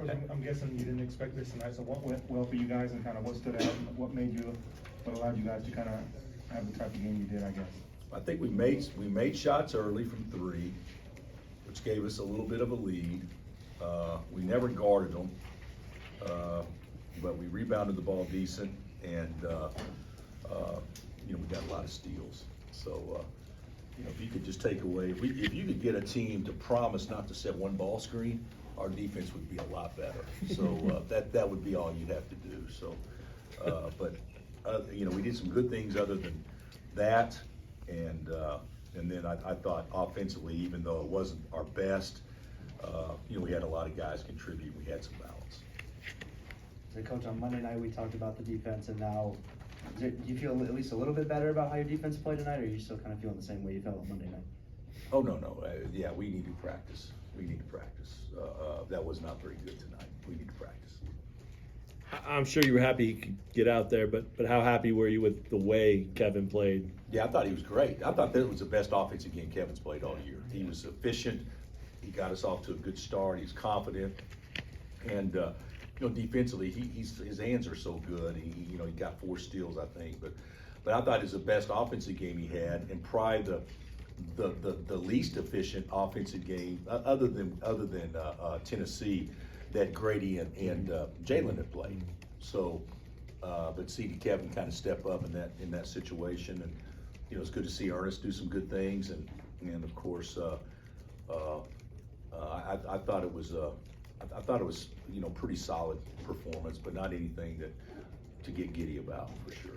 Coach, I'm guessing you didn't expect this tonight, so what went well for you guys and kind of what stood out, and what allowed you guys to kind of have the type of game you did, I guess? I think we made shots early from three, which gave us a little bit of a lead. We never guarded them, but we rebounded the ball decent, and we got a lot of steals. So if you could just take away, if you could get a team to promise not to set one ball screen, our defense would be a lot better. So that would be all you'd have to do. So, but we did some good things other than that, and then I thought offensively, even though it wasn't our best, we had a lot of guys contribute. We had some balance. So, Coach, on Monday night we talked about the defense, and now do you feel at least a little bit better about how your defense played tonight, or are you still kind of feeling the same way you felt on Monday night? Oh, no. Yeah, we need to practice. That was not very good tonight. We need to practice. I'm sure you were happy he could get out there, but how happy were you with the way Kevin played? Yeah, I thought he was great. I thought that was the best offensive game Kevin's played all year. He was efficient. He got us off to a good start. He's confident, and defensively, his hands are so good. He got 4 steals, I think. But I thought it was the best offensive game he had, and probably the least efficient offensive game, other than Tennessee, that Grady and Jalen had played. So, but seeing Kevin kind of step up in that situation, and it's good to see Ernest do some good things, and of course, I thought it was pretty solid performance, but not anything to get giddy about, for sure.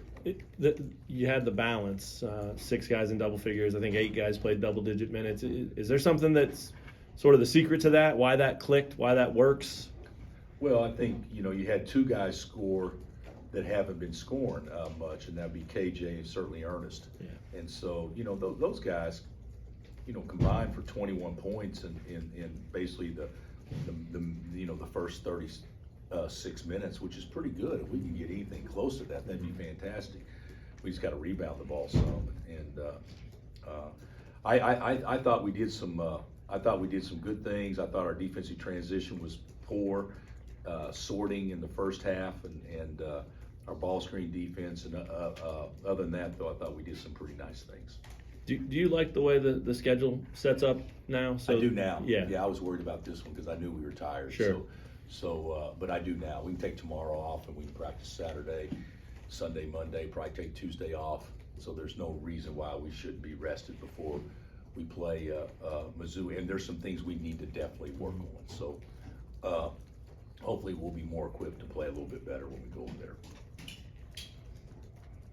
You had the balance, 6 guys in double figures. I think 8 guys played double-digit minutes. Is there something that's sort of the secret to that? Why that clicked? Why that works? Well, I think you had 2 guys score that haven't been scoring much, and that'd be KJ and certainly Ernest. Yeah. And so those guys, combined for 21 points in basically the first 36 minutes, which is pretty good. If we can get anything close to that, that'd be fantastic. We just got to rebound the ball some, and I thought we did some. I thought we did some good things. I thought our defensive transition was poor, sorting in the first half, and our ball screen defense. And other than that, though, I thought we did some pretty nice things. Do you like the way the schedule sets up now? So, I do now. Yeah, I was worried about this one because I knew we were tired. Sure. So, but I do now. We can take tomorrow off, and we can practice Saturday, Sunday, Monday. Probably take Tuesday off. So there's no reason why we shouldn't be rested before we play Mizzou. And there's some things we need to definitely work on. So hopefully we'll be more equipped to play a little bit better when we go over there.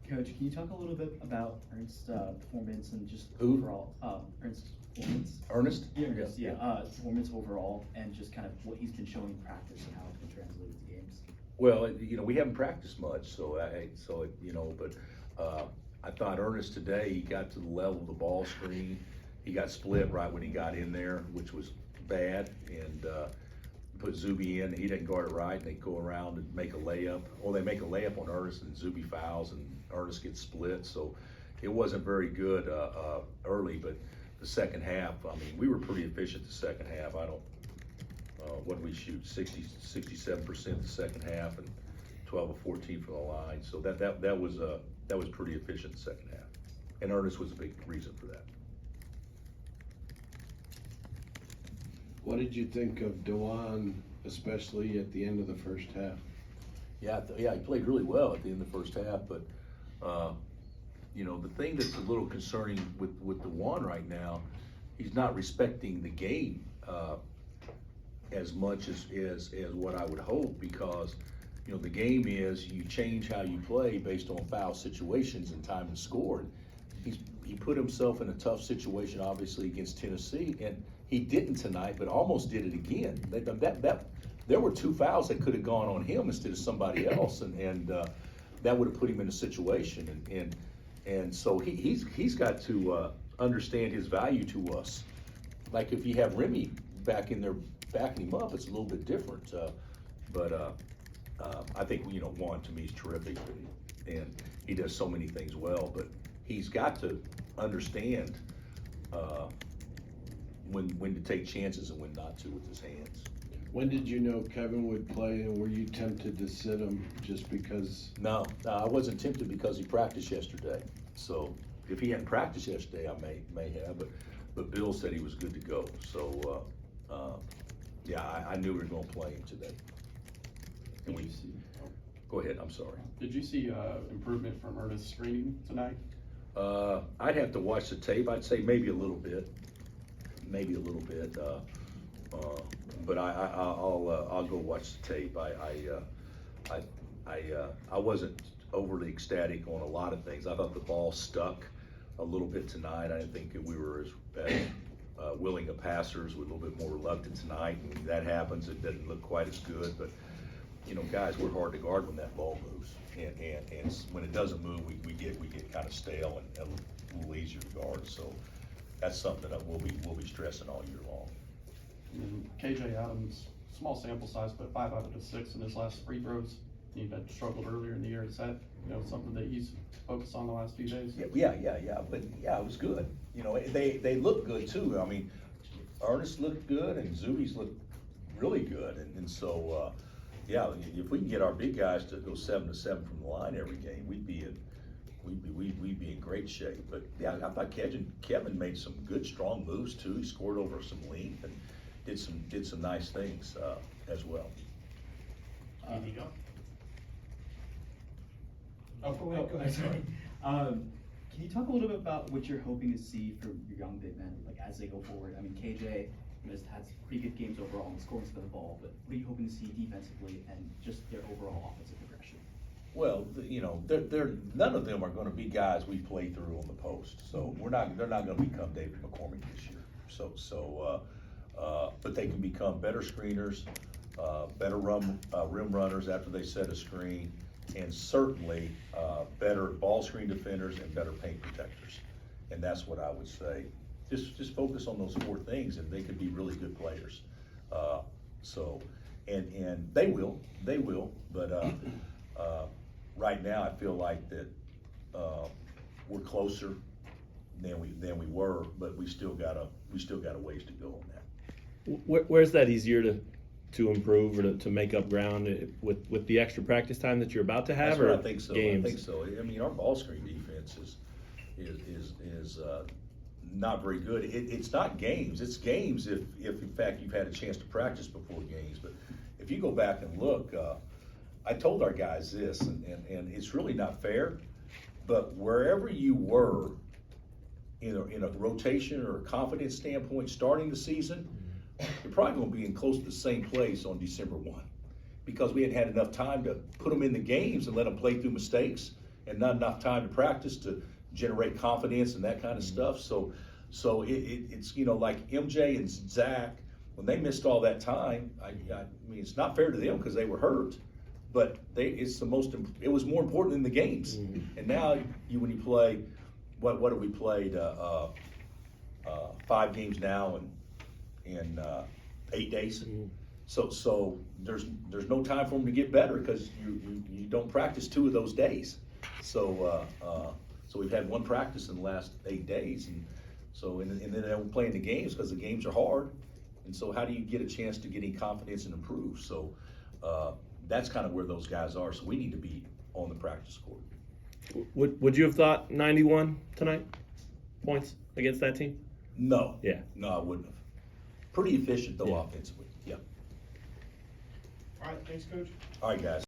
Coach, can you talk a little bit about Ernest's performance and just Who? overall Ernest's performance? Ernest? Yeah, Ernest, yeah. Performance overall, and just kind of what he's been showing in practice and how it's been translated to games. Well, we haven't practiced much, but I thought Ernest today, he got to the level of the ball screen. He got split right when he got in there, which was bad, and put Zuby in. He didn't guard it right, and they go around and make a layup. Well, they make a layup on Ernest, and Zuby fouls, and Ernest gets split. So it wasn't very good early, but the second half, we were pretty efficient the second half. What did we shoot? 67% the second half, and 12 of 14 from the line. So that was pretty efficient the second half, and Ernest was a big reason for that. What did you think of Dewan, especially at the end of the first half? Yeah, he played really well at the end of the first half, but the thing that's a little concerning with Dewan right now, he's not respecting the game as much as what I would hope, because the game is you change how you play based on foul situations and time to score. He put himself in a tough situation, obviously, against Tennessee, and he didn't tonight, but almost did it again. There were 2 fouls that could have gone on him instead of somebody else, and that would have put him in a situation. And so he's got to understand his value to us. Like if you have Remy back in there backing him up, it's a little bit different. But I think Juan to me is terrific, and he does so many things well. But he's got to understand when to take chances and when not to with his hands. When did you know Kevin would play, and were you tempted to sit him just because? No, I wasn't tempted because he practiced yesterday. So if he hadn't practiced yesterday, I may have, but Bill said he was good to go. So, yeah, I knew we were gonna play him today. And Did you see, go ahead, I'm sorry. did you see improvement from Ernest's screening tonight? I'd have to watch the tape. I'd say maybe a little bit, but I'll go watch the tape. I wasn't overly ecstatic on a lot of things. I thought the ball stuck a little bit tonight. I didn't think that we were as willing of passers. We're a little bit more reluctant tonight, and when that happens, it doesn't look quite as good. But you know, guys, we're hard to guard when that ball moves, and when it doesn't move, we get kind of stale and a little easier to guard. So that's something that we'll be stressing all year long. And then KJ Adams, small sample size, but 5 out of the 6 in his last free throws. He had struggled earlier in the year. Is that, something that he's focused on the last few days? Yeah, but yeah, it was good. You know, they look good too. I mean, Ernest looked good and Zuby's looked really good, and so yeah, if we can get our big guys to go 7 to 7 from the line every game, we'd be in great shape. But yeah, I thought Kevin made some good, strong moves too. He scored over some length and did some nice things as well. Sorry. Can you talk a little bit about what you're hoping to see from your young big men, like as they go forward? I mean, KJ has had some pretty good games overall on the scoring side of the ball, but what are you hoping to see defensively and just their overall offensive progression? Well, they're none of them are going to be guys we play through on the post. So they're not going to become David McCormick this year. But they can become better screeners, better rim runners after they set a screen, and certainly better ball screen defenders and better paint protectors. And that's what I would say. Just focus on those 4 things, and they could be really good players. And they will. But right now, I feel like that we're closer than we were, but we still got a ways to go on that. Where's that easier to improve or to make up ground with the extra practice time that you're about to have? That's what or I think so. games? I think so. I mean, our ball screen defense is not very good. It's not games. It's games if in fact you've had a chance to practice before games. But if you go back and look, I told our guys this, and it's really not fair, but wherever you were in a rotation or a confidence standpoint starting the season, you're probably going to be in close to the same place on December 1, because we hadn't had enough time to put them in the games and let them play through mistakes, and not enough time to practice to generate confidence and that kind of stuff. So it's like MJ and Zach, when they missed all that time, I mean, it's not fair to them because they were hurt, but it was more important than the games. Mm-hmm. And now when you play, what have we played? 5 games now in 8 days. Mm-hmm. So there's no time for them to get better because you don't practice 2 of those days. So we've had 1 practice in the last 8 days, and then they're playing the games because the games are hard. And so how do you get a chance to gain confidence and improve? So that's kind of where those guys are. So we need to be on the practice court. Would you have thought 91 tonight points against that team? No. Yeah. No, I wouldn't have. Pretty efficient though, offensively. Yeah. All right, thanks, Coach. All right, guys.